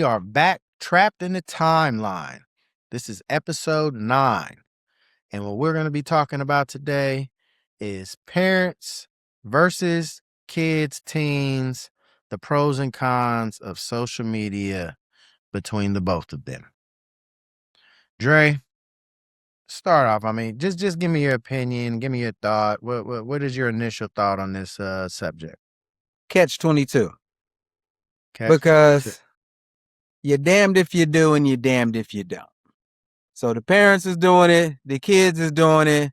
we are back trapped in the timeline. This is episode 9. And what we're going to be talking about today is parents versus kids, teens, the pros and cons of social media between the both of them. Dre, start off. I mean, just give me your opinion, give me your thought. What is your initial thought on this subject? Catch-22. Catch 22. Because you're damned if you do and you're damned if you don't. So the parents is doing it, the kids is doing it,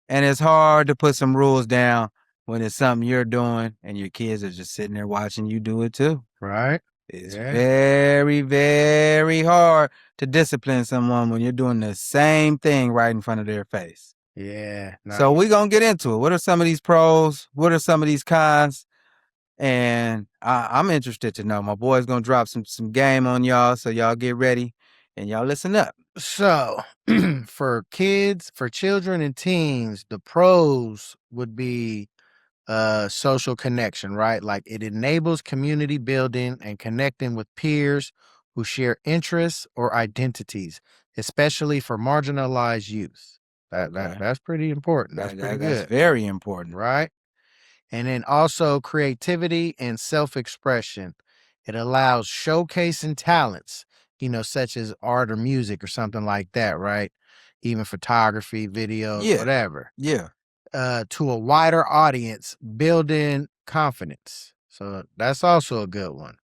and it's hard to put some rules down when it's something you're doing and your kids are just sitting there watching you do it too. Right? It's very, very hard to discipline someone when you're doing the same thing right in front of their face. Yeah. So we're going to get into it. What are some of these pros? What are some of these cons? And I'm interested to know. My boy's going to drop some game on y'all, so y'all get ready and y'all listen up. So for kids, for children and teens, the pros would be social connection, right? Like it enables community building and connecting with peers who share interests or identities, especially for marginalized youth. That's pretty important. That's pretty good. That's very important. Right? And then also creativity and self-expression. It allows showcasing talents, such as art or music or something like that, right? Even photography, videos, whatever. Yeah. To a wider audience, building confidence. So that's also a good one.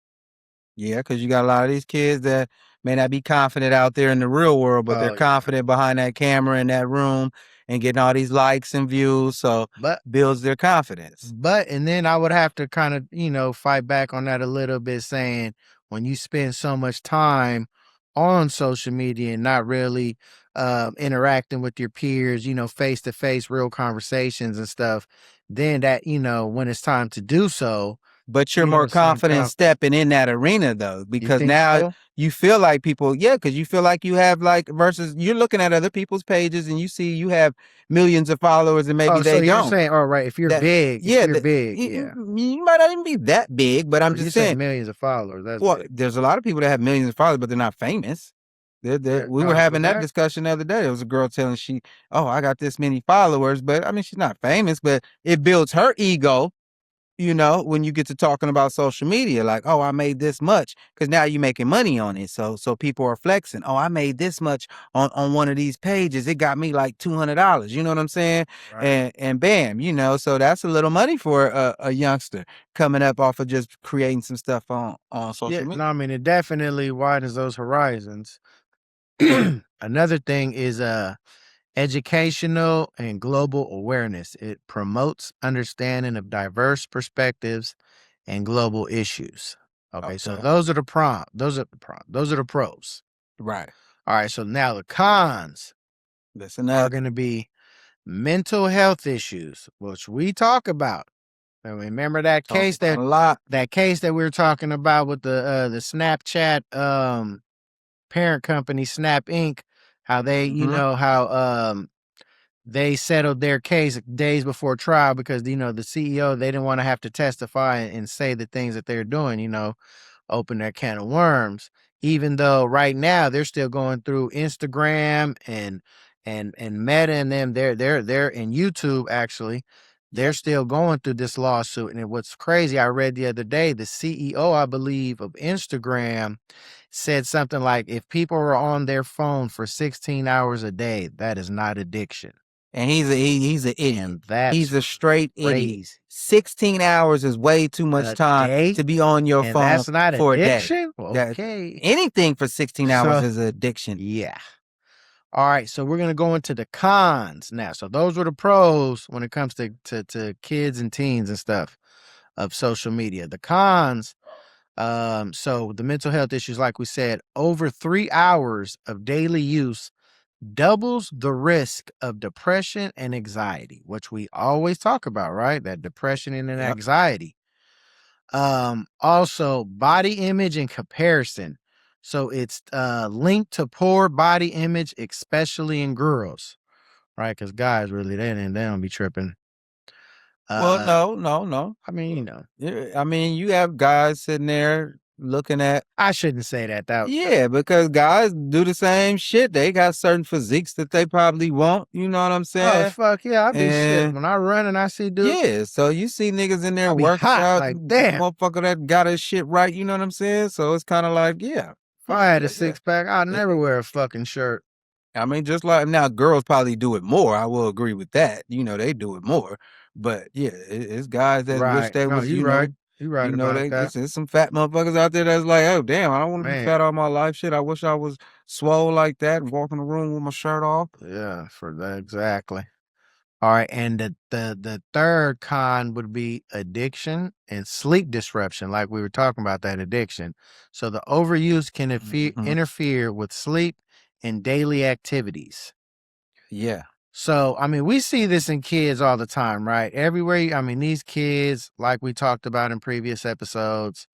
Yeah, because you got a lot of these kids that may not be confident out there in the real world, but they're confident behind that camera in that room and getting all these likes and views. So builds their confidence. And then I would have to kind of, fight back on that a little bit, saying when you spend so much time on social media and not really interacting with your peers, face to face, real conversations and stuff, then that, when it's time to do so. But you're more confident stepping in that arena though, because now you feel like people, because you feel like you have versus you're looking at other people's pages and you see you have millions of followers and maybe they don't. You're saying, all right, if you're big, you might not even be that big, but I'm just saying millions of followers. That's big. There's a lot of people that have millions of followers, but they're not famous. We were having that discussion the other day. There was a girl telling I got this many followers, but I mean, she's not famous, but it builds her ego. When you get to talking about social media, like, oh, I made this much, because now you're making money on it. So people are flexing. Oh, I made this much on one of these pages. It got me like $200. You know what I'm saying? Right. And bam, so that's a little money for a youngster coming up off of just creating some stuff on social media. No, I mean, it definitely widens those horizons. Another thing is educational and global awareness. It promotes understanding of diverse perspectives and global issues. Okay, so those are the pros. Those are the pros. Right. All right, so now the cons are going to be mental health issues, which we talk about. And remember that case that case that we were talking about with the Snapchat parent company Snap Inc. How they, they settled their case days before trial because, the CEO, they didn't want to have to testify and say the things that they're doing, open that can of worms, even though right now they're still going through Instagram and Meta and them. They're in YouTube, actually. They're still going through this lawsuit. And what's crazy, I read the other day, the CEO, I believe, of Instagram said something like, if people are on their phone for 16 hours a day, that is not addiction. And he's an idiot. He's a straight crazy. Idiot. 16 hours is way too much time to be on your phone that's not for addiction? a day. Okay. Anything for 16 hours is addiction. Yeah. All right, so we're going to go into the cons now. So those were the pros when it comes to kids and teens and stuff of social media. The cons, so the mental health issues, like we said, over 3 hours of daily use doubles the risk of depression and anxiety, which we always talk about, right? That depression and anxiety. Also body image and comparison. So it's linked to poor body image, especially in girls, right? Because guys really, they don't be tripping. Well, no. I mean, I mean, you have guys sitting there looking at. I shouldn't say that. Yeah, because guys do the same shit. They got certain physiques that they probably want. You know what I'm Oh saying? fuck yeah, I be shit And when I run and I see dude. yeah, so you see niggas in there I be working hot out, like damn. motherfucker that got his shit right. You know what I'm saying? So it's kind of like, yeah, If I had a yeah. 6-pack, I'd never wear a fucking shirt. I mean, just like now, girls probably do it more. I will agree with that. You know, they do it more. But yeah, it's guys that wish Right? they No, was, you right. You right about they that, there's some fat motherfuckers out there that's like, oh damn, I don't want to be man. fat all my life. Shit, I wish I was swole like that and walk in the room with my shirt off. Yeah, for that exactly. All right, and the third con would be addiction and sleep disruption, like we were talking about that addiction. So the overuse can Mhm. interfere with sleep and daily activities. Yeah. So, I mean, we see this in kids all the time, right? Everywhere. I mean, these kids, like we talked about in previous episodes,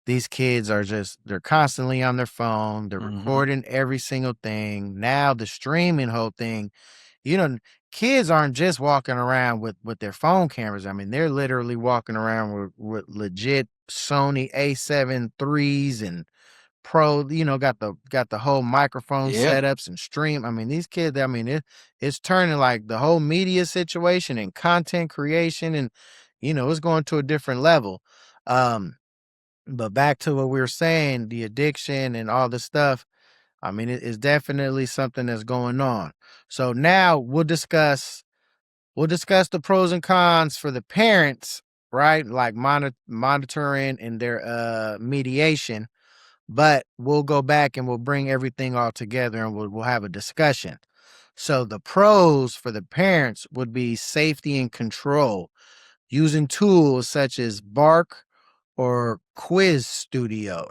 these kids are just, they're constantly on their phone. They're Hmm. recording every single thing. Now, the streaming whole thing, you know, kids aren't just walking around with their phone cameras. I mean, they're literally walking around with legit Sony A7 threes and pro, got the whole microphone Yeah. setups and stream. I mean, these kids, I mean, it's turning like the whole media situation and content creation and it's going to a different level. Um, but back to what we were saying, the addiction and all this stuff. I mean, it is definitely something that's going on. So now we'll discuss the pros and cons for the parents, right? Like monitoring and their mediation, but we'll go back and we'll bring everything all together and we'll have a discussion. So the pros for the parents would be safety and control using tools such as Bark or Custodio.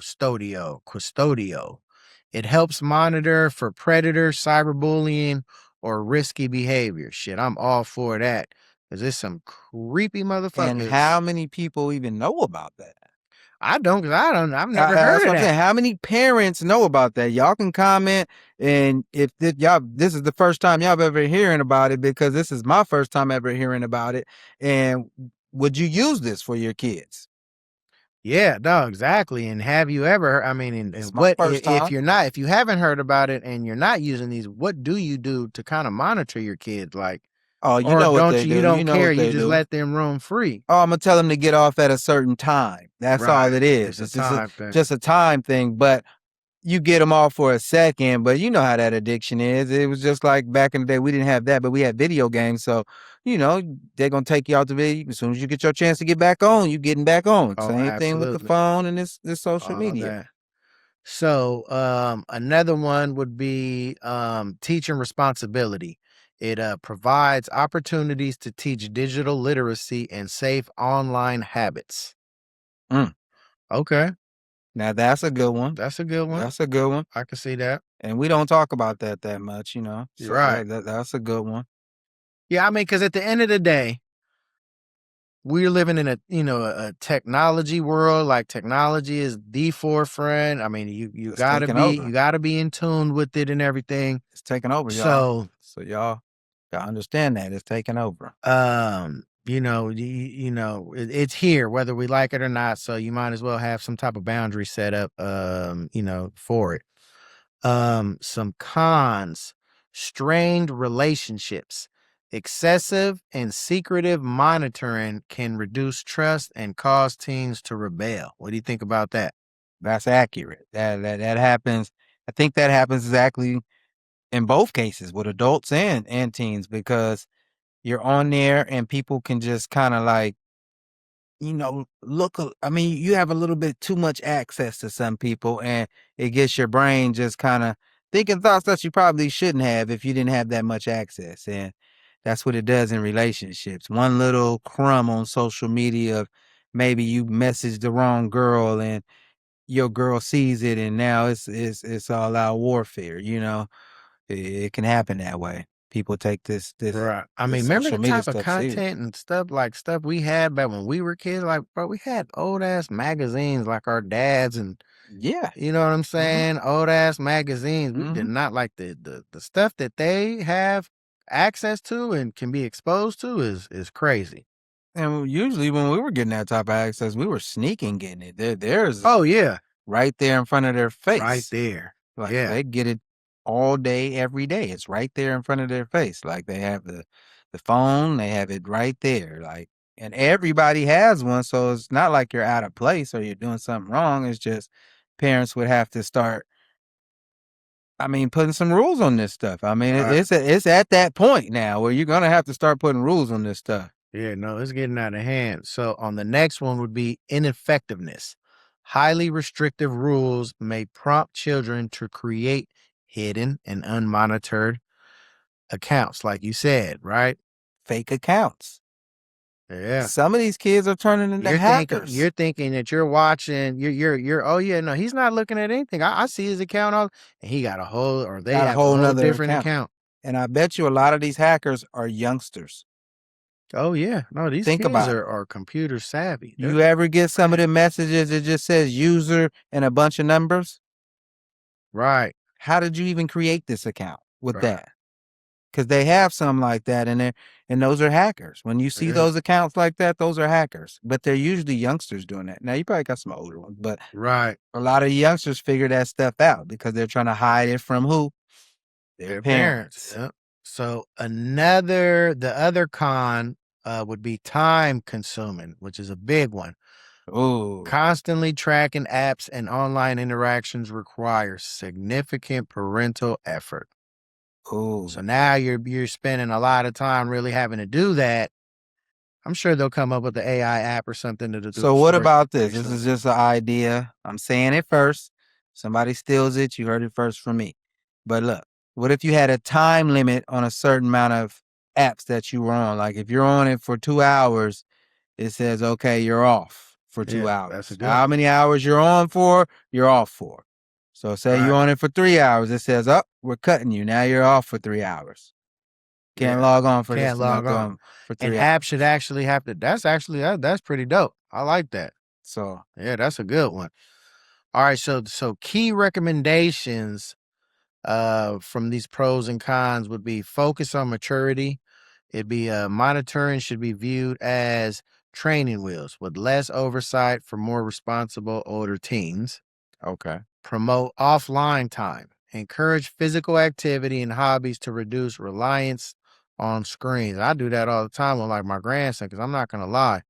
It helps monitor for predator, cyberbullying, or risky behavior. Shit, I'm all for that because there's some creepy And how motherfuckers. many people even know about that? I don't, cause I don't, I've never heard That's of what I'm that. saying. How many parents know about that? Y'all can comment, and if this is the first time y'all ever hearing about it, because this is my first time ever hearing about it. And would you use this for your kids? Yeah, no, exactly. And have you ever, I mean, It's and my what first if time. you're not, if you haven't heard about it and you're not using these, what do you do to kind of monitor your kids? Like, Oh, you or know what don't they you, you do. You don't know care, what you they just do. let them roam free. Oh, I'm gonna tell them to get off at a certain time. That's all Right. it is. It's a It's just a time thing. just a time thing. But you get them off for a second, but you know how that addiction is. It was just like back in the day, we didn't have that, but we had video games. So, they're gonna take you out the video. As soon as you get your chance to get back on, you getting back on. Oh, Same thing with the absolutely. phone and this social All media. that. So, another one would be teaching responsibility. It provides opportunities to teach digital literacy and safe online habits. Mm. Okay, Now that's a good one. that's a good one. That's a good one. I can see that. And we don't talk about that much, You're So right. that's a good one. Yeah, I mean, because at the end of the day, we're living in a technology world. Like technology is the forefront. I mean, you It's gotta taking be over. you gotta be in tune with it and everything. It's taking over, y'all. So, So y'all gotta understand that it's taking over. it's here whether we like it or not. So you might as well have some type of boundary set up, for it. Some cons: strained relationships. Excessive and secretive monitoring can reduce trust and cause teens to rebel. What do you think about that? That's accurate. That happens. I think that happens exactly in both cases with adults and teens, because you're on there and people can just kind of like, I mean, you have a little bit too much access to some people, and it gets your brain just kind of thinking thoughts that you probably shouldn't have if you didn't have that much access. And that's what it does in relationships. One little crumb on social media of maybe you messaged the wrong girl and your girl sees it, and now it's all out warfare. It can happen that way. People take this Right. I mean, this remember social the media type of stuff serious. content and stuff like stuff we had back when we were kids? Like, bro, we had old ass magazines like our dads and Yeah. you know what I'm Hmm. saying? Old ass magazines. We did Hmm. not like the stuff that they have access to and can be exposed to is crazy. And usually when we were getting that type of access, we were sneaking getting it. There's Oh yeah. right there in front of their Right face. there. Like Yeah. they get it all day, every day. It's right there in front of their face. Like they have the phone, they have it right there. Like, and everybody has one, so it's not like you're out of place or you're doing something wrong. It's just parents would have to start, I mean, putting some rules on this stuff. I mean, Right. it's at that point now where you're gonna have to start putting rules on this stuff. Yeah, no, it's getting out of hand. So on the next one would be ineffectiveness. Highly restrictive rules may prompt children to create hidden and unmonitored accounts, like you said, right? Fake accounts. Yeah. Some of these kids are turning into hackers. You're thinking that you're watching, oh yeah, no, he's not looking at anything. I see his account all, and he got a whole, or they Got a have a whole whole nother different account. And I bet you a lot of these hackers are youngsters. Oh yeah. No, these Think kids about it. are computer savvy. You ever get some of the messages that just says user and a bunch of numbers? Right. How did you even create this account with Right. that? Because they have some like that in there, and those are hackers. When you see Yeah. those accounts like that, those are hackers. But they're usually youngsters doing that. Now you probably got some older ones, but Right. a lot of youngsters figure that stuff out because they're trying to hide it from who? Their parents. Yep. So the other con would be time consuming, which is a big one. Ooh. Constantly tracking apps and online interactions requires significant parental effort. Ooh. So now you're spending a lot of time really having to do that. I'm sure they'll come up with the AI app or something to do. So what about this? This is just an idea. I'm saying it first. Somebody steals it. You heard it first from me. But look, what if you had a time limit on a certain amount of apps that you were on? Like if you're on it for 2 hours, it says, okay, you're off for 2 hours. That's a good How many hours you're on for, you're off for. So say you're on it for 3 hours, it says, oh, we're cutting you. Now you're off for 3 hours. Can't log on for Can't this log on. for 3 An hours. app should actually have to. That's actually that's pretty dope. I like that. So yeah, that's a good one. All right, so key recommendations from these pros and cons would be focus on maturity. It'd be monitoring should be viewed as training wheels with less oversight for more responsible older teens. okay. Promote offline time. Encourage physical activity and hobbies to reduce reliance on screens. I do that all the time with like my grandson because I'm not gonna lie.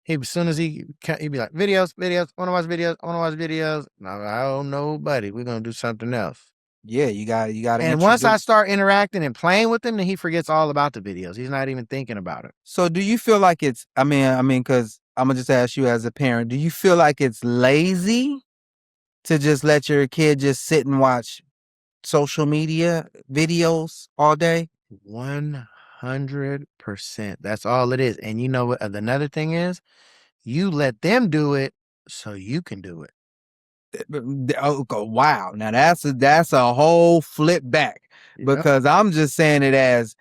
As soon as he'd be like, videos, want to watch videos, And I'm like, oh, no, buddy, we're going to do something else. Yeah, you got to. And once I start interacting and playing with him, then he forgets all about the videos. He's not even thinking about it. So do you feel like it's, I mean, because I'm going to just ask you as a parent, do you feel like it's lazy to just let your kid just sit and watch social media videos all day? 100%. That's all it is. And you know what? Another thing is, you let them do it so you can do it. Oh, wow. Now that's a whole flip back because I'm just saying it as,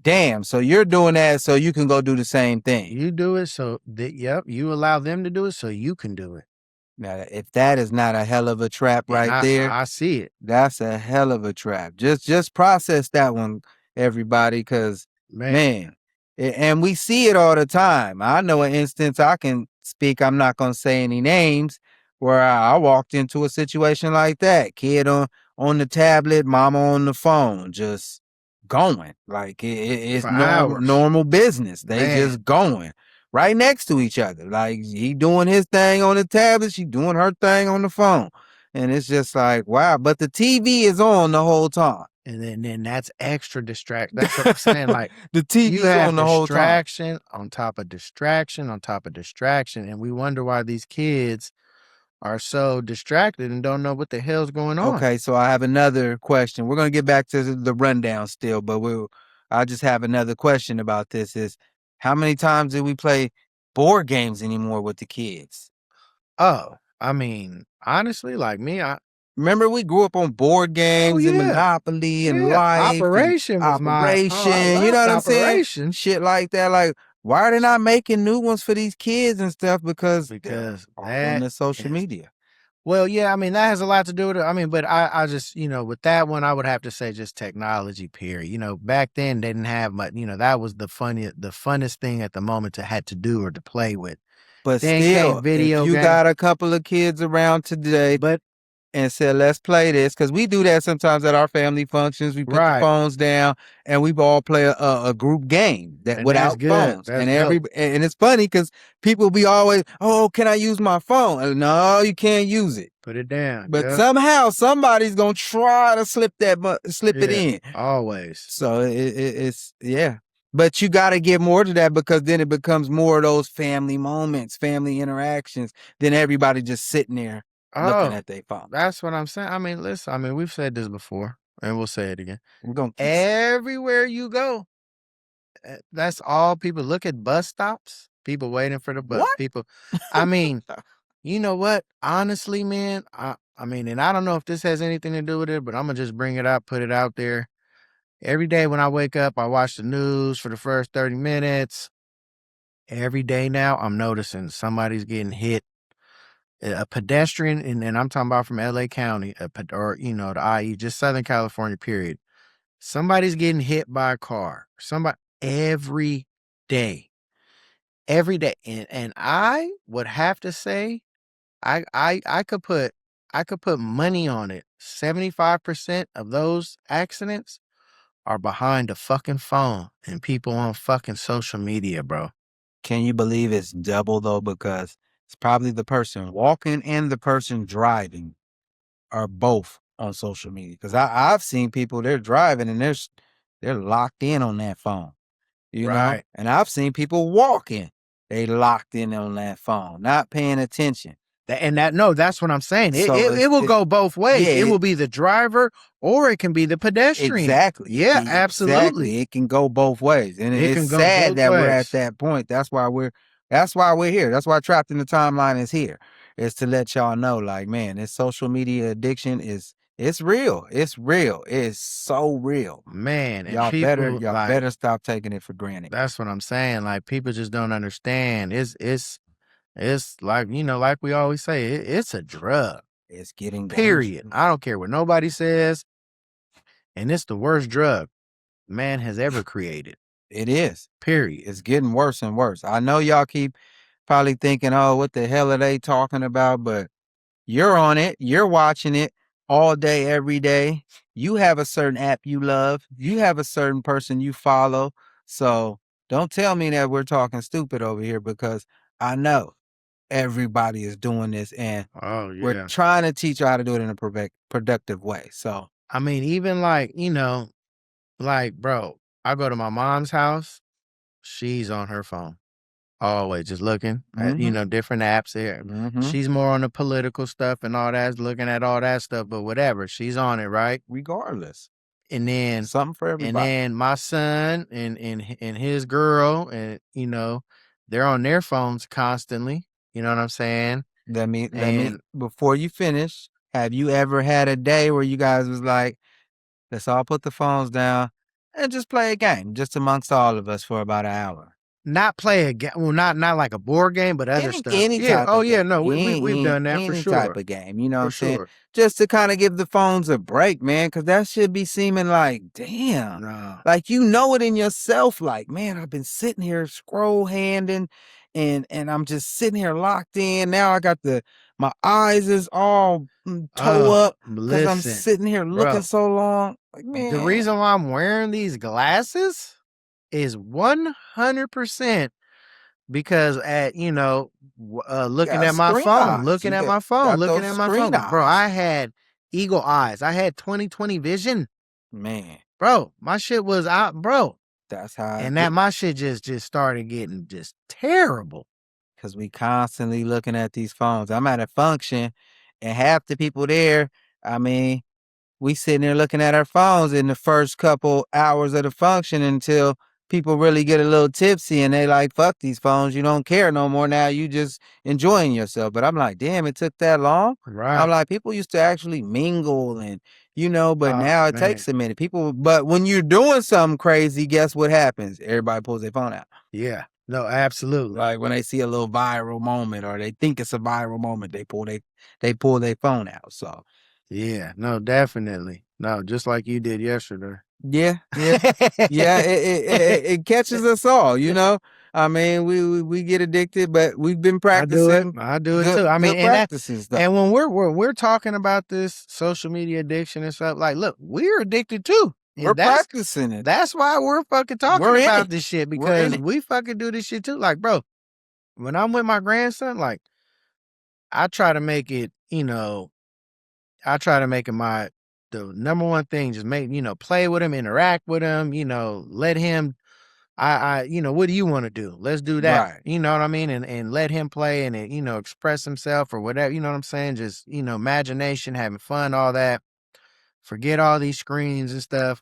damn, so you're doing that so you can go do the same thing. You do it so you allow them to do it so you can do it. Now, if that is not a hell of a trap there, I see it. That's a hell of a trap. Just process that one, everybody, because man, and we see it all the time. I know an instance I can speak. I'm not gonna say any names where I walked into a situation like that. Kid on the tablet, mama on the phone, just going like it's normal business. They just going right next to each other. Like he doing his thing on the tablet, she doing her thing on the phone. And it's just like, wow, but the TV is on the whole time. And then that's extra distract. That's what I'm saying. Like the TV is on the whole time. Distraction on top of distraction on top of distraction. And we wonder why these kids are so distracted and don't know what the hell's going on. Okay, so I have another question. We're gonna get back to the rundown still, but I just have another question about this is how many times do we play board games anymore with the kids? Oh, I mean, honestly, like me, I remember we grew up on board games and Monopoly and Life. Operation was Operation, you know what I'm saying? Shit like that. Like, why are they not making new ones for these kids and stuff? Because on the social media. Well, yeah, I mean, that has a lot to do with it. I mean, but I just, with that one, I would have to say just technology, period. Back then they didn't have much, that was the funnest thing at the moment to had to do or to play with. But Then came still, if video you game. got a couple of kids around today But and said, let's play this, because we do that sometimes at our family functions. We put the right, phones down and we all play a group game that and that's without good. phones. That's And dope. and it's funny because people be always, oh, can I use my phone? And no, you can't use it. Put it down. But Yeah. somehow somebody's gonna try to slip it Yeah. in. Always. So it's yeah. But you got to get more to that, because then it becomes more of those family moments, family interactions, than everybody just sitting there looking Oh, at their phone. that's what I'm saying. I mean, listen, I mean, we've said this before and we'll say it again. We're gonna keep Everywhere you go, that's all people look at bus stops, people waiting for the bus. what? People, I mean, you know what? Honestly, man, I mean, and I don't know if this has anything to do with it, but I'm gonna just bring it up, put it out there. Every day when I wake up, I watch the news for the first 30 minutes. Every day now, I'm noticing somebody's getting hit. A pedestrian, and I'm talking about from LA County, or, you know, the IE, just Southern California, period. Somebody's getting hit by a car. Somebody every day. Every day. And I would have to say, I could put money on it. 75% of those accidents are behind a fucking phone and people on fucking social media, bro. Can you believe it's double though? Because it's probably the person walking and the person driving are both on social media. Because I've seen people, they're driving and they're locked in on that phone, you know. Right. And I've seen people walking, they locked in on that phone, not paying attention. That's what I'm saying. So It will go both ways. yeah, It will be the driver or it can be the pedestrian. exactly. Yeah, absolutely. Exactly. It can go both ways, and It it's can go sad both that we're at ways. that point. That's why we're here. That's why Trapped in the Timeline is here. Is to let y'all know, like, man, this social media addiction it's real. It's real. It's so real. Man, and Y'all people better stop taking it for granted. that's what I'm saying. Like, people just don't understand. It's like, you know, like we always say, it's a drug. It's getting Period. dangerous. I don't care what nobody says. And it's the worst drug man has ever created. It is. Period. It's getting worse and worse. I know y'all keep probably thinking, oh, what the hell are they talking about? But you're on it. You're watching it all day, every day. You have a certain app you love. You have a certain person you follow. So don't tell me that we're talking stupid over here, because I know everybody is doing this, and Oh, we're yeah. trying to teach you how to do it in a productive way. So I mean, even like, you know, like, bro, I go to my mom's house. She's on her phone. Always just looking at, you know, different apps there. She's more on the political stuff and all that, looking at all that stuff, but whatever. She's on it, right? regardless, And then something for everybody. my son and his girl, and, you know, they're on their phones constantly. You know what I'm saying? Let me before you finish, have you ever had a day where you guys was like, let's all put the phones down and just play a game, just amongst all of us for about an hour? Not play a game. Well, not like a board game, but other stuff. Any Yeah. type Oh of yeah. game. No, we've done that for Any sure. type of game, you know what I'm For saying? sure. Just to kind of give the phones a break, man, because that should be seeming like, damn. No. Like, you know it in yourself, like, man, I've been sitting here scroll handing and I'm just sitting here locked in. Now I got my eyes is all toe up because I'm Listen, sitting here looking bro, so long. Like, the man, reason why I'm wearing these glasses is 100% because at, you know, looking got at my screen phone, eyes. looking You at my phone, got looking those at my screen phone. Bro, eyes. I had eagle eyes. I had 20/20 vision. Man, Bro, my shit was out, bro. that's how And that my shit just started getting just terrible. because we constantly looking at these phones. I'm at a function and half the people there, I mean, we sitting there looking at our phones in the first couple hours of the function until people really get a little tipsy and they like, fuck these phones. You don't care no more. Now you just enjoying yourself. But I'm like, damn, it took that long. Right. I'm like, people used to actually mingle and, you know, but now it takes a minute. But when you're doing something crazy, guess what happens? Everybody pulls their phone out. Yeah. No, absolutely. Like when they see a little viral moment or they think it's a viral moment, they pull their phone out. So yeah, no, definitely. No, just like you did yesterday. Yeah, yeah, yeah. It catches us all, you know. I mean, we get addicted, but we've been I do it. practicing I do it too. I mean, good practices though. and when we're talking about this social media addiction and stuff, like, look, we're addicted too. We're And practicing it. that's why we're fucking talking We're in about it. this shit, We're in because it. we fucking do this shit too. Like, bro, when I'm with my grandson, like, I try to make it, I try to make it the number one thing, just make, play with him, interact with him, let him, what do you want to do? Let's do that. Right. You know what I mean? And let him play and, express himself or whatever. You know what I'm saying? Just, imagination, having fun, all that. Forget all these screens and stuff.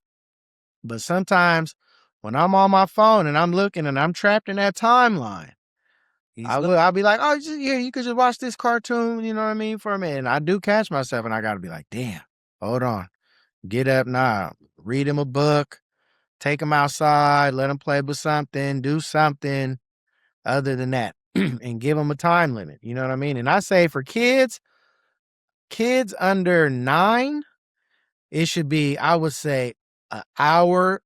But sometimes when I'm on my phone and I'm looking and I'm trapped in that timeline, I'll be like, oh, yeah, you could just watch this cartoon, you know what I mean, for a minute. And I do catch myself and I got to be like, damn, hold on. Get up now. Read him a book. Take him outside. Let him play with something. Do something other than that. And give them a time limit. You know what I mean? And I say for kids under 9, it should be, I would say, an hour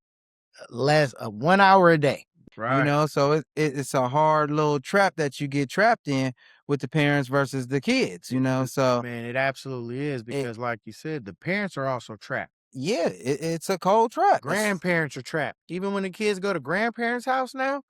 less, 1 hour a day. You know, so it's a hard little trap that you get trapped in with the parents versus the kids, you know. So Man, it absolutely is, it, because like you said, the parents are also trapped. yeah, it's a cold trap. Grandparents are trapped. Even when the kids go to grandparents' house now,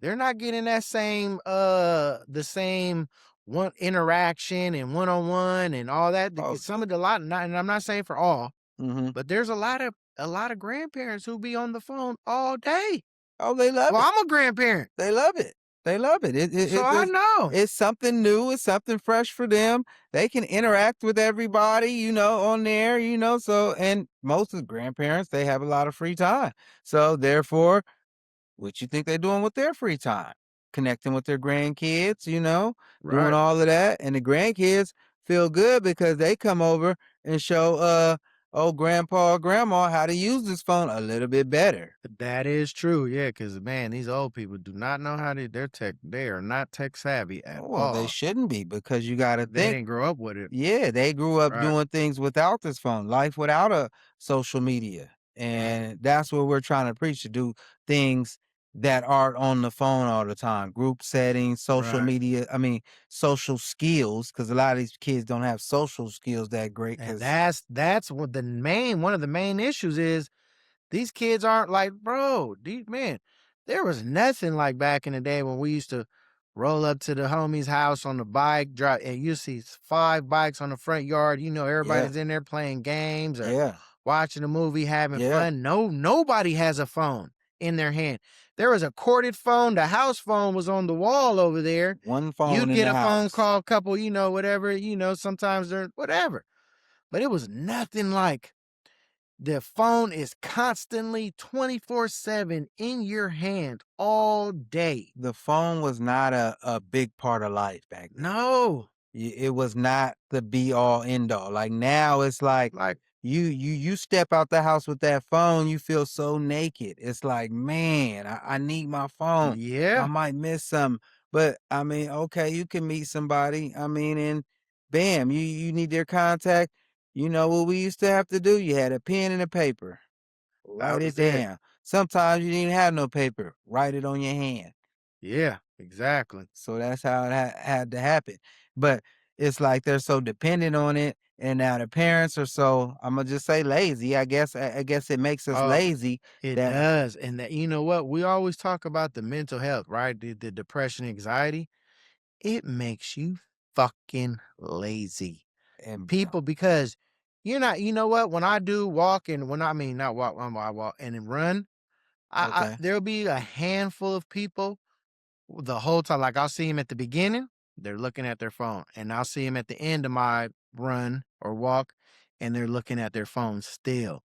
they're not getting that same the same one interaction and one-on-one and all that. Oh, Some of the lot, and I'm not saying for all, mm-hmm. but there's a lot of grandparents who be on the phone all day. Oh, they love Well, it. I'm a grandparent, They love it. They love it. so I know. It's something new. It's something fresh for them. They can interact with everybody, you know, on there, you know. So, and most of the grandparents, they have a lot of free time. So, therefore, what you think they're doing with their free time? Connecting with their grandkids, you know, doing Right. all of that. And the grandkids feel good because they come over and show old grandpa or grandma how to use this phone a little bit better. That is true, yeah, because man, these old people do not know how to. They are not tech savvy at Well, they all. shouldn't be because you got to They think. didn't grow up with it. Yeah, they grew up Right. doing things without this phone, life without a social media. Right. And that's what we're trying to preach, to do things that aren't on the phone all the time. Group settings, social Right. media, I mean, social skills, because a lot of these kids don't have social skills that great. And Because that's what one of the main issues is. These kids aren't like, bro, man, there was nothing like back in the day when we used to roll up to the homie's house on the bike, drive, and you see 5 bikes on the front yard. yeah, Everybody's in there playing games or yeah, watching a movie, having yeah, fun. Nobody has a phone in their hand. There was a corded phone. The house phone was on the wall over there. one phone You'd in get the a phone house. call, couple, whatever, sometimes they're whatever. But it was nothing like the phone is constantly 24/7 in your hand all day. The phone was not a big part of life back then. No. It was not the be all end all. Like now it's like Like, you step out the house with that phone, you feel so naked. It's like, man, I need my phone. I yeah, might miss some. But I mean, okay, you can meet somebody. I mean, and bam, you need their contact. You know what we used to have to do? You had a pen and a paper. that Write it was it. down. Sometimes you didn't have no paper. Write it on your hand. Yeah, exactly. So that's how it had to happen. But it's like they're so dependent on it, and now the parents are so, I'm gonna just say, lazy. I guess it makes us Oh, lazy it that does. And that, you know what? We always talk about the mental health, right? The depression, anxiety. It makes you fucking lazy. and People, because you're not, you know what? When I do walk and when I mean not walk, when I walk and then run, okay. there'll be a handful of people the whole time. Like, I'll see them at the beginning, they're looking at their phone, and I'll see them at the end of my run or walk, and they're looking at their phone still.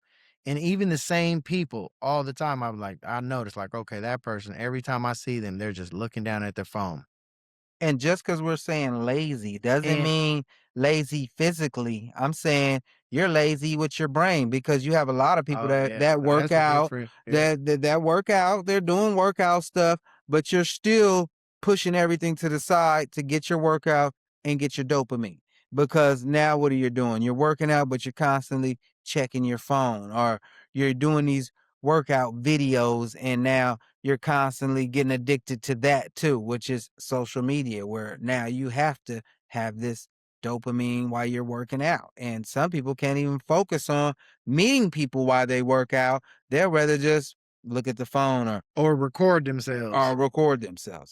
And even the same people all the time, I notice, like, okay, that person, every time I see them, they're just looking down at their phone. And just because 'cause we're saying lazy doesn't And mean lazy physically. I'm saying you're lazy with your brain because you have a lot of people oh that yeah, that work that's a out, different, yeah. that work out, they're doing workout stuff, but you're still pushing everything to the side to get your workout and get your dopamine. Because now what are you doing? You're working out, but you're constantly checking your phone, or you're doing these workout videos, and now you're constantly getting addicted to that too, which is social media, where now you have to have this dopamine while you're working out. And some people can't even focus on meeting people while they work out. They'll rather just look at the phone or record themselves.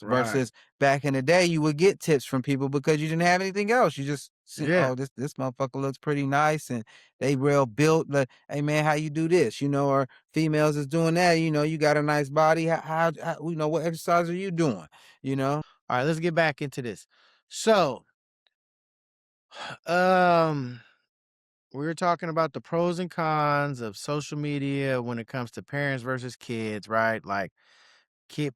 Right. Versus back in the day, you would get tips from people because you didn't have anything else. You just see, oh, this motherfucker looks pretty nice and they real built. Like, hey man, how you do this? Or females is doing that. You got a nice body. How what exercise are you doing? All right, let's get back into this. So, we were talking about the pros and cons of social media when it comes to parents versus kids, right? Like,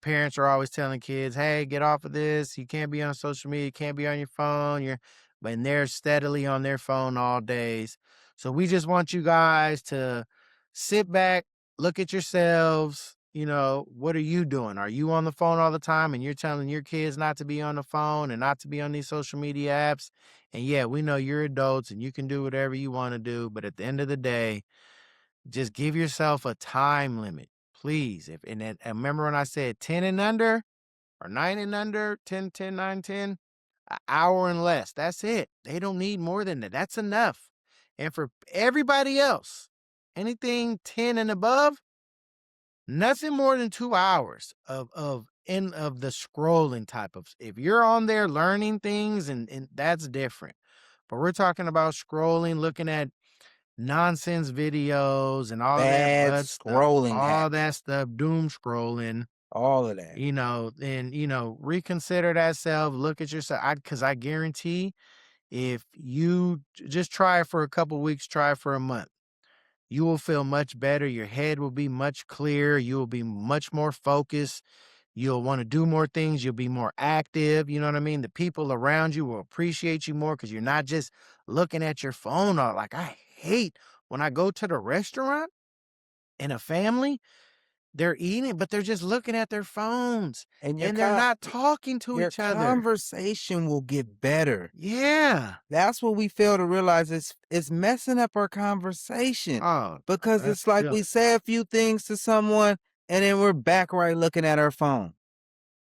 parents are always telling kids, "Hey, get off of this. You can't be on social media. You can't be on your phone." But they're steadily on their phone all days. So we just want you guys to sit back, look at yourselves. What are you doing? Are you on the phone all the time and you're telling your kids not to be on the phone and not to be on these social media apps? And yeah, we know you're adults and you can do whatever you want to do, but at the end of the day, just give yourself a time limit, please. And remember when I said 10 and under or 9 and under, 10, 10, 9, 10, an hour and less. That's it. They don't need more than that. That's enough. And for everybody else, anything 10 and above, nothing more than 2 hours of the scrolling type of. If you're on there learning things and that's different. But we're talking about scrolling, looking at nonsense videos and all bad that scrolling stuff, all that stuff, doom scrolling, all of that. And reconsider that self. Look at yourself, because I guarantee, if you just try it for a couple weeks, try it for a month, you will feel much better. Your head will be much clearer. You will be much more focused. You'll want to do more things. You'll be more active. You know what I mean? The people around you will appreciate you more because you're not just looking at your phone. Or like, I hate when I go to the restaurant and a family, they're eating, but they're just looking at their phones and they're not talking to each other. Your conversation will get better. Yeah. That's what we fail to realize. It's messing up our conversation. Because it's like we say a few things to someone and then we're back right looking at our phone.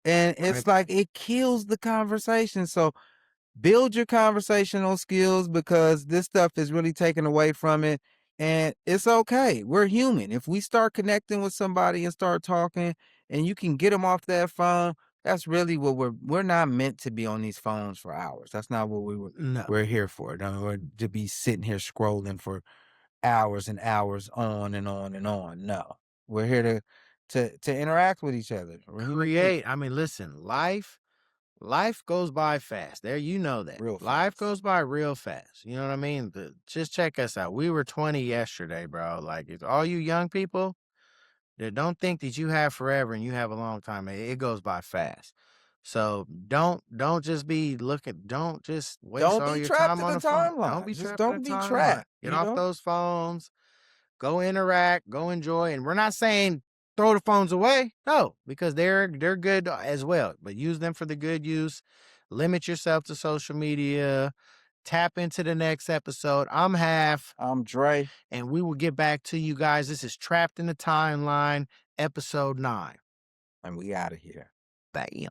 And it's like it kills the conversation. So build your conversational skills, because this stuff is really taken away from it. And it's okay. We're human. If we start connecting with somebody and start talking and you can get them off that phone, that's really what we're not meant to be on these phones for hours. That's not what we're here for. No, to be sitting here scrolling for hours and hours on and on and on. No. We're here to interact with each other. Create. I mean, listen, life goes by fast. There, that. Real fast. Life goes by real fast. You know what I mean? Just check us out. We were 20 yesterday, bro. Like, it's all you young people that don't think that you have forever and you have a long time. It goes by fast. So don't just be looking. Don't just waste all your time on the phone. Don't be trapped in the timeline. Get off those phones. Go interact. Go enjoy. And we're not saying throw the phones away. No, because they're good as well. But use them for the good use. Limit yourself to social media. Tap into the next episode. I'm Half. I'm Dre. And we will get back to you guys. This is Trapped in the Timeline, episode 9. And we out of here. Bam.